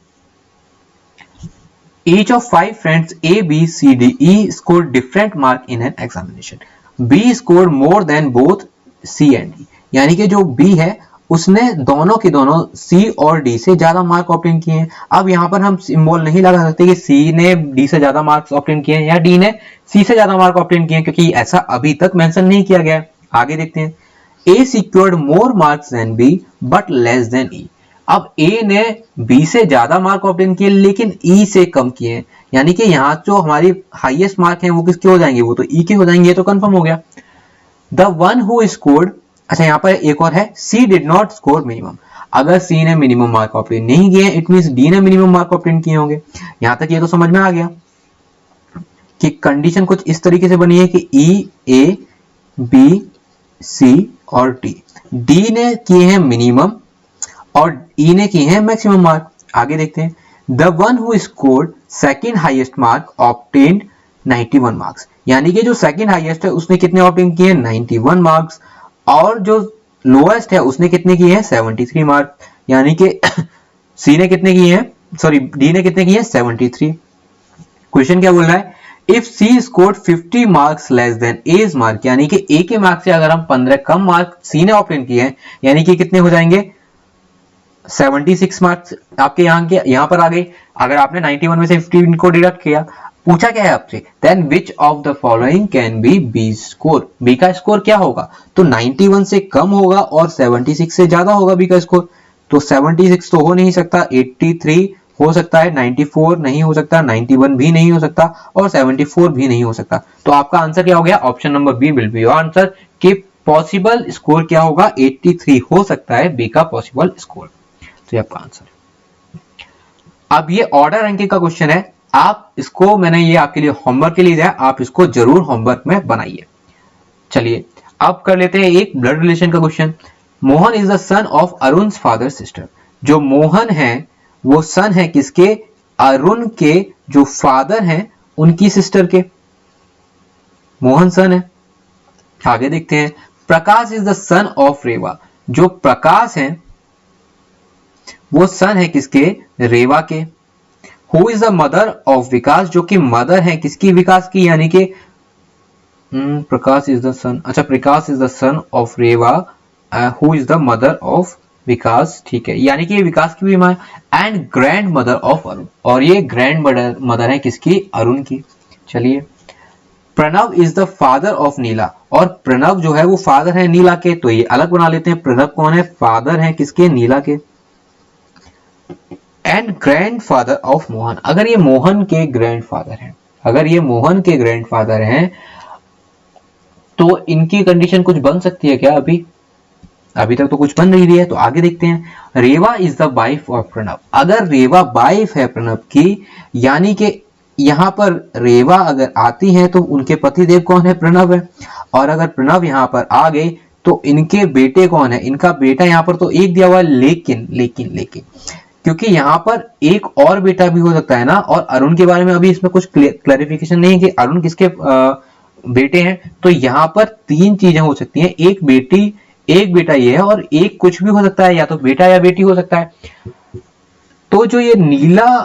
Each of 5 friends A, B, C, D, E scored different mark in an examination. B scored more than both C and D. यानी कि जो B है उसने दोनों के दोनों C और D से ज्यादा मार्क ऑब्टेन किए हैं। अब यहाँ पर हम सिंबल नहीं लगा सकते कि C ने D से ज्यादा मार्क्स ऑब्टेन किए हैं या D ने C से ज्यादा मार्क ऑब्टेन किए हैं, क्योंकि ऐसा अभी तक मेंशन नहीं किया गया है। आगे देखते हैं। A secured more marks than B but less than E. अब A ने B से ज्यादा मार्क ऑब्टेन किए लेकिन E से कम किए हैं, यानी कि यहाँ जो हमारी हाईएस्ट मार्क हैं वो किसके हो जाएंगे, वो तो E के हो जाएंगे, ये तो कंफर्म हो गया। द वन हु स्कोर्ड, अच्छा यहाँ पर एक और है, C did not score minimum. अगर C ने मिनिमम मार्क ऑब्टेन नहीं किए, इट मींस D ने मिनिमम मार्क ऑब्टेन किए होंगे। यहाँ तक ये तो समझ में आ गया कि कंडीशन कुछ इस तरीके से बनी है कि E, A, B, C और D ने किए हैं मिनिमम और E ने किए हैं मैक्सिमम मार्क। आगे देखते हैं। The one who scored second highest mark obtained 91 marks, यानी कि जो सेकंड हाईएस्ट है उसने कितने ऑब्टेन किए हैं, 91 मार्क्स, और जो लोएस्ट है उसने कितने किए हैं, 73 मार्क, यानी कि C ने कितने किए हैं, सॉरी D ने कितने किए हैं, 73। क्वेश्चन क्या बोल रहा है, if C scored 50 marks less than A's mark, यानी कि A के मार्क्स से अगर हम 15 कम मार्क C ने ऑब्टेन किए हैं, यानी कि कितने हो जाएंगे, 76 मार्क्स आपके यहाँ पर आ गए। अगर आपने 91 में से 15 को डिडक्ट किया, पूछा क्या है आपसे, then which of the following can be B score, B का स्कोर क्या होगा, तो 91 से कम होगा और 76 से ज्यादा होगा बी का स्कोर। तो 76 तो हो नहीं सकता, 83 हो सकता है, 94 नहीं हो सकता, 91 भी नहीं हो सकता और 74 भी नहीं हो सकता। तो आपका आंसर क्या हो गया, option number B will be your answer, कि पॉसिबल स्कोर क्या होगा, 83 हो सकता है बी का पॉसिबल स्कोर। तो ये आपका आंसर है। अब ये ऑर्डर रैंकिंग का क्वेश्चन है, आप इसको, मैंने ये आपके लिए होमवर्क के लिए दिया, आप इसको जरूर होमवर्क में बनाइए। चलिए अब कर लेते हैं एक ब्लड रिलेशन का question. Mohan is the son of Arun father sister. जो मोहन है वो सन है किसके, अरुण के जो फादर हैं उनकी सिस्टर के। मोहन सन है। आगे देखते हैं। Prakash is the son of Reva. जो प्रकाश है वो सन है किसके, रेवा के। Who is the mother of Vikas. जो कि मदर है किसकी, विकास की, यानी कि प्रकाश इज द सन, अच्छा Prakash is the son of Reva, who is the mother of Vikas, ठीक है, यानी कि ये विकास की भी मां है। And grandmother of Arun, और ये ग्रैंड मदर है किसकी, अरुण की। चलिए, Pranav is the father of Neela, और प्रणव जो है वो फादर है नीला के, तो ये अलग बना लेते हैं। प्रणव कौन है, फादर है किसके, नीला के। And grand father of Mohan, अगर ये मोहन के ग्रैंड फादर हैं, अगर ये मोहन के ग्रैंड फादर हैं तो इनकी कंडीशन कुछ बन सकती है क्या, अभी तक तो कुछ बन नहीं रही है। तो आगे देखते हैं। Reva is the wife of Pranav, अगर रेवा वाइफ है प्रणव की, यानी कि यहां पर रेवा अगर आती है तो उनके पतिदेव कौन है, प्रणव है। और अगर प्रणव यहां पर आ गए तो इनके बेटे कौन है, इनका बेटा यहां पर तो एक दिया हुआ है, लेकिन क्योंकि यहां पर एक और बेटा भी हो सकता है ना, और अरुण के बारे में अभी इसमें कुछ क्लैरिफिकेशन नहीं है कि अरुण किसके बेटे हैं। तो यहां पर 3 चीजें हो सकती हैं, एक बेटी, एक बेटा ये है, और एक कुछ भी हो सकता है, या तो बेटा या बेटी हो सकता है। तो जो ये नीला,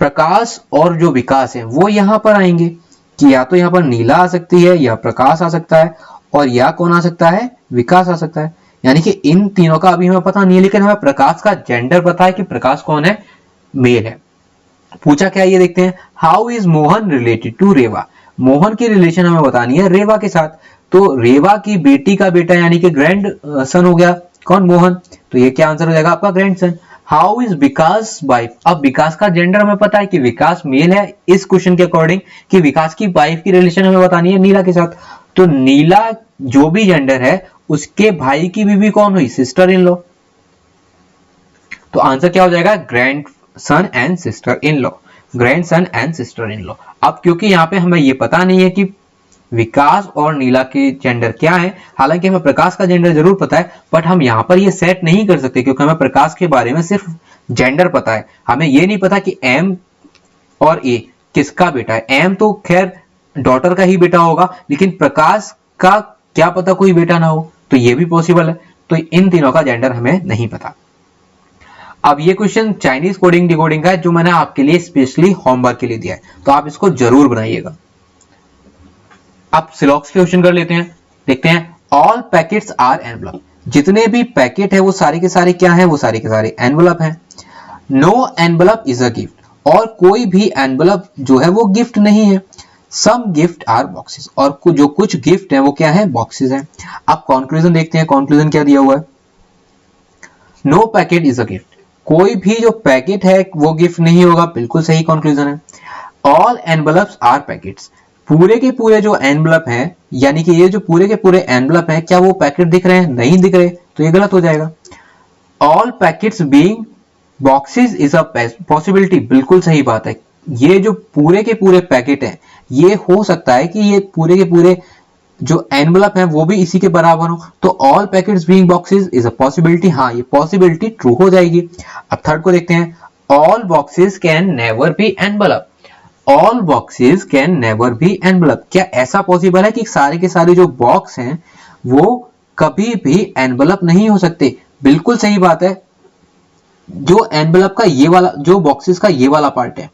प्रकाश और जो विकास है वो यहां पर आएंगे, कि या तो यहां पर नीला आ सकती है, या प्रकाश आ सकता है, और या कौन आ सकता है, विकास आ सकता है। यानी कि इन तीनों का अभी हमें पता नहीं है, लेकिन हमें प्रकाश का जेंडर पता है कि प्रकाश कौन है, मेल है। पूछा क्या, ये देखते हैं। How is Mohan related to Reva, Mohan की रिलेशन हमें बतानी है रेवा के साथ। तो रेवा की बेटी का बेटा यानी कि ग्रैंड सन हो गया कौन, मोहन, तो ये क्या आंसर हो जाएगा आपका, grand son. How is Vikas wife, अब विकास का जेंडर हमें पता है कि विकास मेल है इस क्वेश्चन के अकॉर्डिंग, कि विकास की वाइफ की रिलेशन हमें बतानी है नीला के साथ। तो नीला जो भी जेंडर है उसके भाई की बीवी कौन हुई, सिस्टर इन लॉ। तो आंसर क्या हो जाएगा, grand son and sister in law, grand son and sister in law. अब क्योंकि यहाँ पे हमें ये पता नहीं है कि विकास और नीला के जेंडर क्या है। हालांकि हमें प्रकाश का जेंडर जरूर पता है, बट हम यहाँ पर ये सेट नहीं कर सकते क्योंकि हमें प्रकाश के बारे में सिर्फ जेंडर पता है। हमें ये नहीं पता कि एम और ए किसका बेटा है। एम तो खैर डॉटर का ही बेटा होगा, लेकिन प्रकाश का क्या पता कोई बेटा ना हो, तो ये भी पॉसिबल है। तो इन तीनों का जेंडर हमें नहीं पता। अब ये क्वेश्चन चाइनीज कोडिंग डिकोडिंग का है, जो मैंने आपके लिए स्पेशली होमवर्क के लिए दिया है, तो आप इसको जरूर बनाइएगा। अब सिलॉक्स के क्वेश्चन कर लेते हैं, देखते हैं। ऑल पैकेट्स आर एनवलप, जितने भी पैकेट है वो सारे के सारे क्या है, वो सारे के सारे एनवलप हैं। No envelope is a gift, और कोई भी एनवलप जो है वो गिफ्ट नहीं है। सम गिफ्ट आर बॉक्सेस, और जो कुछ गिफ्ट है वो क्या है, बॉक्सेस हैं। अब कंक्लूजन देखते हैं, कंक्लूजन क्या दिया हुआ है। No packet is a gift, कोई भी जो पैकेट है वो गिफ्ट नहीं होगा, बिल्कुल सही कंक्लूजन है। ऑल एनवलप्स आर पैकेट्स, पूरे के पूरे जो एनवलप हैं, यानी कि ये जो पूरे के पूरे एनवलप हैं, क्या वो पैकेट दिख रहे हैं, नहीं दिख रहे, तो ये गलत हो जाएगा। All packets being boxes is a possibility, बिल्कुल सही बात है। ये जो पूरे के पूरे पैकेट हैं, ये हो सकता है कि ये पूरे के पूरे जो एनवलप है वो भी इसी के बराबर हो, तो all packets being boxes is a possibility, हाँ ये पॉसिबिलिटी ट्रू हो जाएगी। अब थर्ड को देखते हैं। All boxes can never be envelope, all boxes can never be envelope, क्या ऐसा पॉसिबल है कि सारे के सारे जो बॉक्स हैं वो कभी भी एनवलप नहीं हो सकते। बिल्कुल सही बात है। जो एनवलप का ये वाला, जो बॉक्सेस का ये वाला पार्ट है,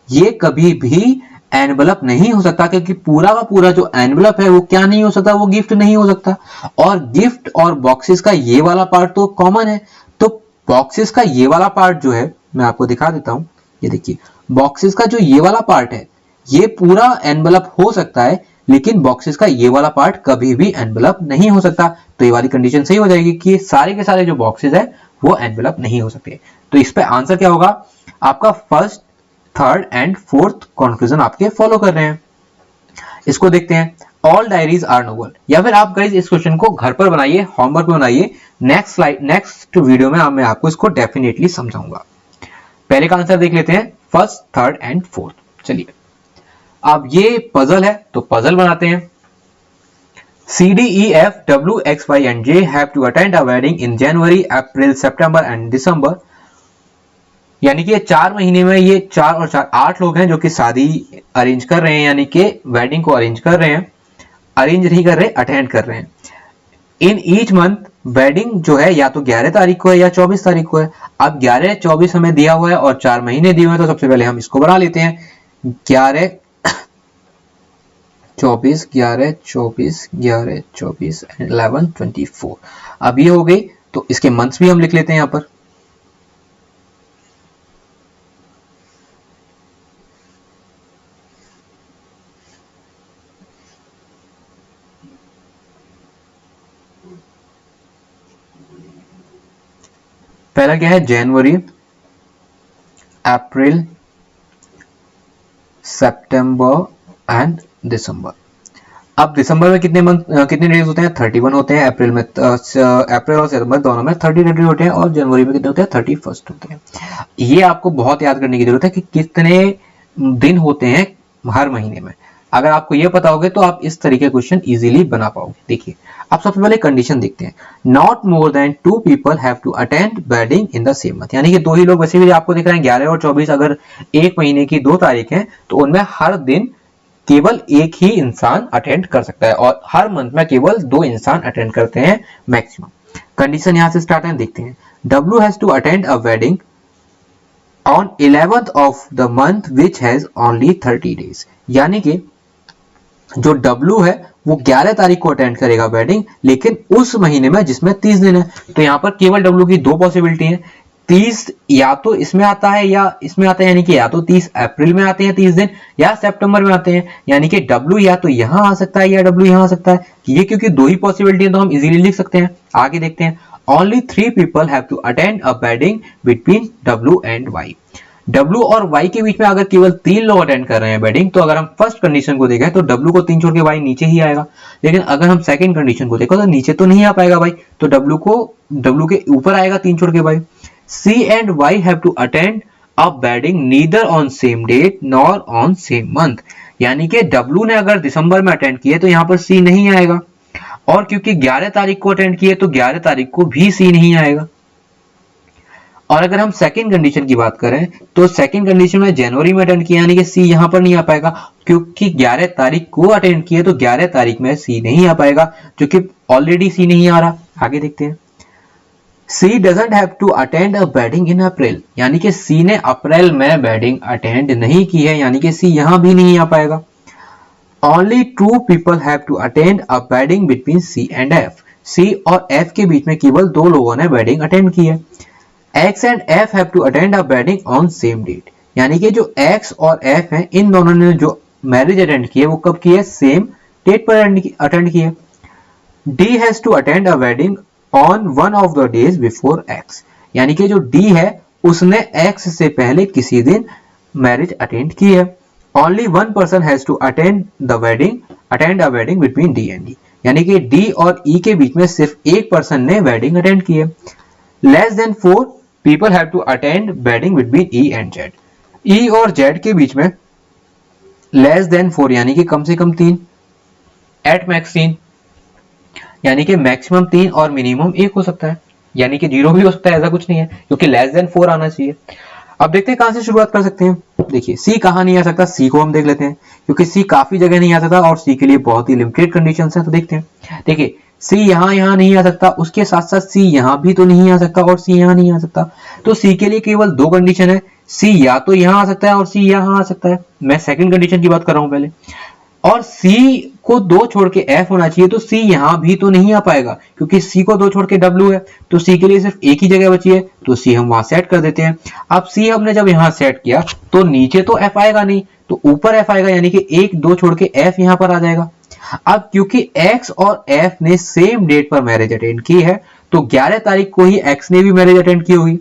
ये कभी भी एनवलप नहीं हो सकता, क्योंकि पूरा का पूरा जो एनवलप है वो क्या नहीं हो सकता, वो गिफ्ट नहीं हो सकता। और गिफ्ट और बॉक्सेस का ये वाला पार्ट तो कॉमन है, तो बॉक्सेस का ये वाला पार्ट जो है, मैं आपको दिखा देता हूं, ये देखिए, बॉक्सेस का जो ये वाला पार्ट है ये पूरा एनवलप हो सकता है, लेकिन बॉक्सेस का ये वाला पार्ट कभी भी एनवलप नहीं हो सकता। तो ये वाली कंडीशन सही हो जाएगी कि सारे के सारे जो बॉक्सेस है वो एनवलप नहीं हो सकते। तो इस पे आंसर क्या होगा, आपका first, third and fourth conclusion आपके फॉलो कर रहे हैं। इसको देखते हैं। ऑल डायरीज आर नोबल, या फिर आप गाइस इस क्वेश्चन को घर पर बनाइए, होमवर्क में बनाइए। नेक्स्ट स्लाइड, नेक्स्ट वीडियो में मैं आपको इसको डेफिनेटली समझाऊंगा। पहले का आंसर देख लेते हैं, फर्स्ट, थर्ड एंड फोर्थ। चलिए, अब ये पजल है तो पजल बनाते हैं। C, D, E, F, W, X, Y and J have to attend a wedding in January, April, September and December। यानी कि ये 4 महीने में ये 4 और 4 8 लोग हैं जो कि शादी अरेंज कर रहे हैं, यानी कि वेडिंग को अरेंज कर रहे हैं, अरेंज नहीं कर रहे, अटेंड कर रहे हैं। इन ईच मंथ वेडिंग जो है या तो 11 तारीख को है या 24 तारीख को है। अब 11, 24 हमें दिया हुआ है और 4 महीने दिए हुए हैं, तो सबसे पहले हम इसको बना लेते हैं। 11, 24, 11, 24, 11, 24, 11, 24। अब ये हो गई, तो इसके मंथ्स भी हम लिख लेते हैं यहां पर। पहला क्या है, जनवरी, अप्रैल, सितंबर एंड दिसंबर। अब दिसंबर में कितने डेज होते हैं, 31 होते हैं। अप्रैल और सितंबर दोनों में 30 होते हैं, और जनवरी में कितने होते हैं, 31 होते हैं। ये आपको बहुत याद करने की जरूरत है कि कितने दिन होते हैं हर महीने में। अगर आपको ये पता होगा तो आप इस तरीके क्वेश्चन इजीली बना पाओगे। देखिए, अब सबसे पहले कंडीशन देखते हैं। Not more than 2 people have to attend wedding in the same month, यानी कि 2 ही लोग, वैसे भी आपको दिख रहे हैं 11 और 24 अगर एक महीने की 2 तारीख है, तो उनमें हर दिन केवल एक ही इंसान अटेंड कर सकता है, और हर मंथ में केवल 2 इंसान अटेंड करते हैं मैक्सिमम। कंडीशन यहां से स्टार्ट है, देखते हैं। W has to attend a wedding on 11th of the month which has only 30 days, यानी कि जो W है वो 11 तारीख को अटेंड करेगा वेडिंग, लेकिन उस महीने में जिसमें 30 दिन है। तो यहाँ पर केवल W की 2 पॉसिबिलिटी है। 30 या तो इसमें आता है या इसमें आता है, यानी कि या तो 30 अप्रैल में आते हैं 30 दिन, या सितंबर में आते हैं, यानी कि W या तो यहां आ सकता है या W यहां आ सकता है। ये क्योंकि 2 ही पॉसिबिलिटी है तो हम इजीली लिख सकते हैं। आगे देखते हैं। Only 3 people have to attend a wedding between W and Y। W और Y के बीच में अगर केवल 3 लोग अटेंड कर रहे हैं वेडिंग, तो अगर हम फर्स्ट कंडीशन को देखें तो W को 3 छोड़ के Y नीचे ही आएगा। लेकिन अगर हम सेकंड कंडीशन को देखो तो नीचे तो नहीं आ पाएगा भाई, तो W के ऊपर आएगा 3 छोड़ के Y। C and Y have to attend a wedding neither on same date nor on same month, यानी कि W ने अगर दिसंबर में अटेंड किए तो यहाँ पर C नहीं आएगा, और क्योंकि 11 तारीख को अटेंड किए तो 11 तारीख को भी C नहीं आएगा। और अगर हम सेकंड कंडीशन की बात करें तो सेकंड कंडीशन में जनवरी में अटेंड किया यानी कि C यहाँ पर नहीं आ पाएगा, क्योंकि 11 तारीख को अटेंड किए तो 11 तारीख में C नहीं आ पाएगा, जो कि ऑलरेडी C नहीं आ रहा। आगे देखते हैं। C doesn't have to attend a wedding in April, यानी कि C ने अप्रैल में वेडिंग अटेंड नहीं की है, यानी कि C यहां भी नहीं आ पाएगा। Only two people have to attend a wedding between C and F, C और F के बीच में केवल 2 लोगों ने वेडिंग अटेंड की है। X and F have to attend a wedding on same date, यानी कि जो X और F हैं इन दोनों ने जो मैरिज अटेंड की है वो कब की है, सेम डेट पर अटेंड की है। D has to attend a wedding on one of the days before X, यानी कि जो D है उसने X से पहले किसी दिन मैरिज अटेंड की है। Only one person has to attend a wedding between D and E, यानी कि D और E के बीच में सिर्फ एक पर्सन ने वेडिंग अटेंड की है। Less than 4 people have to attend wedding between E and Z, E और Z के बीच में less than 4 यानी कि कम से कम 3, at max 3, यानी कि मैक्सिमम 3 और मिनिमम 1 हो सकता है, यानी कि 0 भी हो सकता है, ऐसा कुछ नहीं है, क्योंकि लेस देन 4 आना चाहिए। अब देखते हैं कहां से शुरुआत कर सकते हैं। देखिए C कहां नहीं आ सकता, C को हम देख लेते हैं, क्योंकि C काफी जगह नहीं आ सकता और C के लिए बहुत ही लिमिटेड कंडीशंस हैं। तो देखते हैं। देखिए C यहां नहीं आ सकता, उसके साथ साथ C यहां भी तो नहीं आ सकता और C यहां नहीं आ सकता। तो C के लिए केवल 2 कंडीशन है, C या तो यहां आ सकता है और C यहां आ सकता है। मैं सेकंड कंडीशन की बात कर रहा हूं पहले। और C को 2 छोड़ के F होना चाहिए, तो C यहां भी तो नहीं आ पाएगा, क्योंकि C को 2 छोड़ के W है, तो C के लिए सिर्फ एक ही जगह बची है, तो C हम वहां सेट कर देते हैं। अब C हमने जब यहां सेट किया तो नीचे तो F आएगा नहीं, तो ऊपर F आएगा, यानी कि 1 2 छोड़ के F यहां पर आ जाएगा। अब क्योंकि X और F ने सेम डेट पर मैरिज अटेंड की है, तो 11 तारीख को ही X ने भी मैरिज अटेंड की होगी।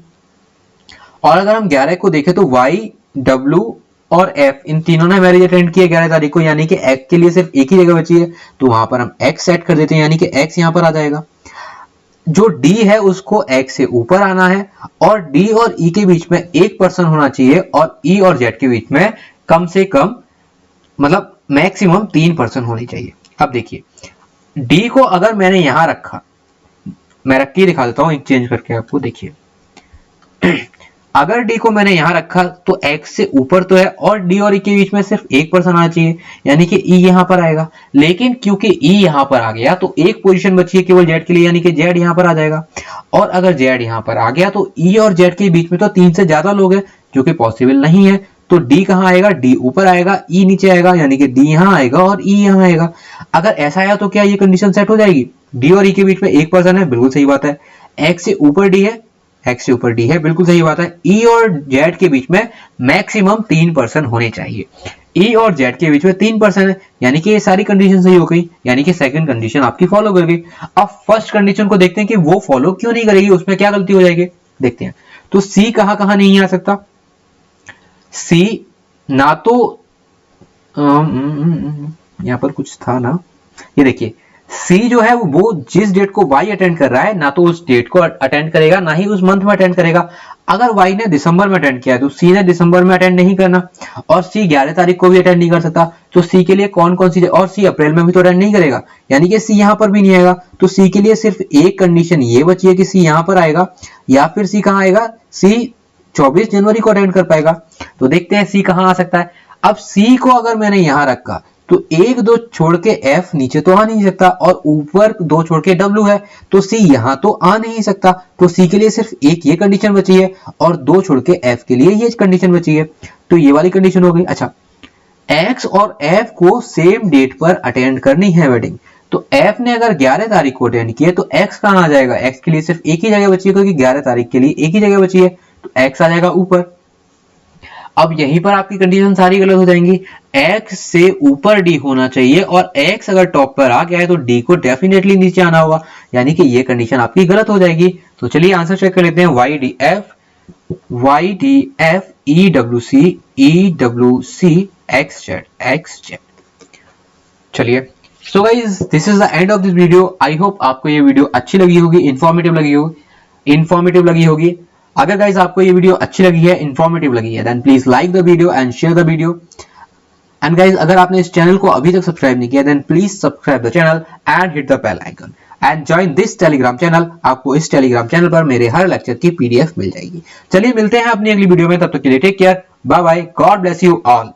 और अगर हम 11 को देखें तो Y, W और F इन तीनों ने मैरिज अटेंड किया 11 तारीख को, यानी कि X के लिए सिर्फ एक ही जगह बची है, तो वहां पर हम X सेट कर देते हैं, यानी कि X यहां पर आ जाएगा। जो D है उसको X से ऊपर आना है, और D और E के बीच में एक पर्सन होना चाहिए, और E और Z के बीच में कम से कम मतलब मैक्सिमम 3 पर्सन होनी चाहिए। अब देखिए D को अगर मैंने यहां रखा, मैं रख के दिखा देता हूं चेंज करके आपको। देखिए अगर D को मैंने यहां रखा तो X से ऊपर तो है, और D और E के बीच में सिर्फ एक पर्सन आना चाहिए, यानी कि E यहां पर आएगा। लेकिन क्योंकि E यहां पर आ गया तो एक पोजीशन बची है केवल Z के लिए, यानी कि Z यहां पर आ जाएगा। और अगर Z यहां पर आ गया तो E और Z के बीच में तो 3 से ज्यादा लोग हैं, जो कि पॉसिबल नहीं है। तो D कहां आएगा, D ऊपर आएगा, E नीचे आएगा, यानी कि D यहां आएगा और E यहां आएगा। अगर ऐसा आया तो क्या ये कंडीशन सेट हो जाएगी? D और E के बीच में एक पर्सन है, बिल्कुल सही बात है। X से ऊपर D है, X से ऊपर D है, बिल्कुल सही बात है। E और Z के बीच में मैक्सिमम 3 पर्सन होने चाहिए। E और Z के बीच में 3 पर्सन है, यानी कि ये सारी कंडीशन सही हो गई, यानी कि सेकंड कंडीशन आपकी फॉलो कर गई। अब फर्स्ट कंडीशन को देखते हैं कि वो फॉलो क्यों नहीं करेगी, उसमें क्या गलती हो जाएगी, देखते हैं। तो C कहां नहीं आ सकता? C ना तो यहां पर कुछ था ना, ये देखिए C जो है वो जिस डेट को Y अटेंड कर रहा है, ना तो उस डेट को अटेंड करेगा, ना ही उस मंथ में अटेंड करेगा। अगर Y ने दिसंबर में अटेंड किया है तो C ने दिसंबर में अटेंड नहीं करना, और C 11 तारीख को भी अटेंड नहीं कर सकता। तो C के लिए कौन कौन सी, और C अप्रैल में भी तो अटेंड नहीं करेगा, यानी कि C यहां पर भी नहीं आएगा। तो C के लिए सिर्फ एक कंडीशन ये बची है कि C यहां पर आएगा, या फिर C कहां आएगा, C 24 जनवरी को अटेंड कर पाएगा। तो देखते हैं C कहां आ सकता है। अब C को अगर मैंने यहां रखा तो 1 2 छोड़ के F नीचे तो आ नहीं सकता, और ऊपर 2 छोड़ के W है, तो C यहां तो आ नहीं सकता। तो C के लिए सिर्फ एक ये कंडीशन बची है, और 2 छोड़ के F के लिए ये कंडीशन बची है, तो ये वाली कंडीशन हो गई। अच्छा, X और F को सेम डेट पर अटेंड करनी है वेडिंग, तो F ने अगर 11 तारीख को अटेंड किया तो X कहां आ जाएगा? X के लिए सिर्फ एक ही जगह बची है, क्योंकि 11 तारीख के लिए एक ही जगह बची है, तो X आ जाएगा ऊपर। अब यहीं पर आपकी कंडीशन सारी गलत हो जाएंगी। X से ऊपर D होना चाहिए, और X अगर टॉप पर आ गया है तो D को डेफिनेटली नीचे आना होगा, यानी कि ये कंडीशन आपकी गलत हो जाएगी। तो चलिए आंसर चेक कर लेते हैं। YDF EWC XZ। चलिए, so guys this is the end of this video. I hope आपको ये वीडियो अच्छी लगी होगी, इन्फॉर्मेटिव लगी होगी। अगर गाइस आपको ये वीडियो अच्छी लगी है, इन्फॉर्मेटिव लगी है, then please like the video and share the video. And guys अगर आपने इस चैनल को अभी तक सब्सक्राइब नहीं किया then please subscribe the channel and hit the bell icon and join this Telegram channel. आपको इस टेलीग्राम चैनल पर मेरे हर लेक्चर की पीडीएफ मिल जाएगी। चलिए मिलते हैं अपनी अगली वीडियो में, तब तक के लिए take care, bye bye, God bless you all.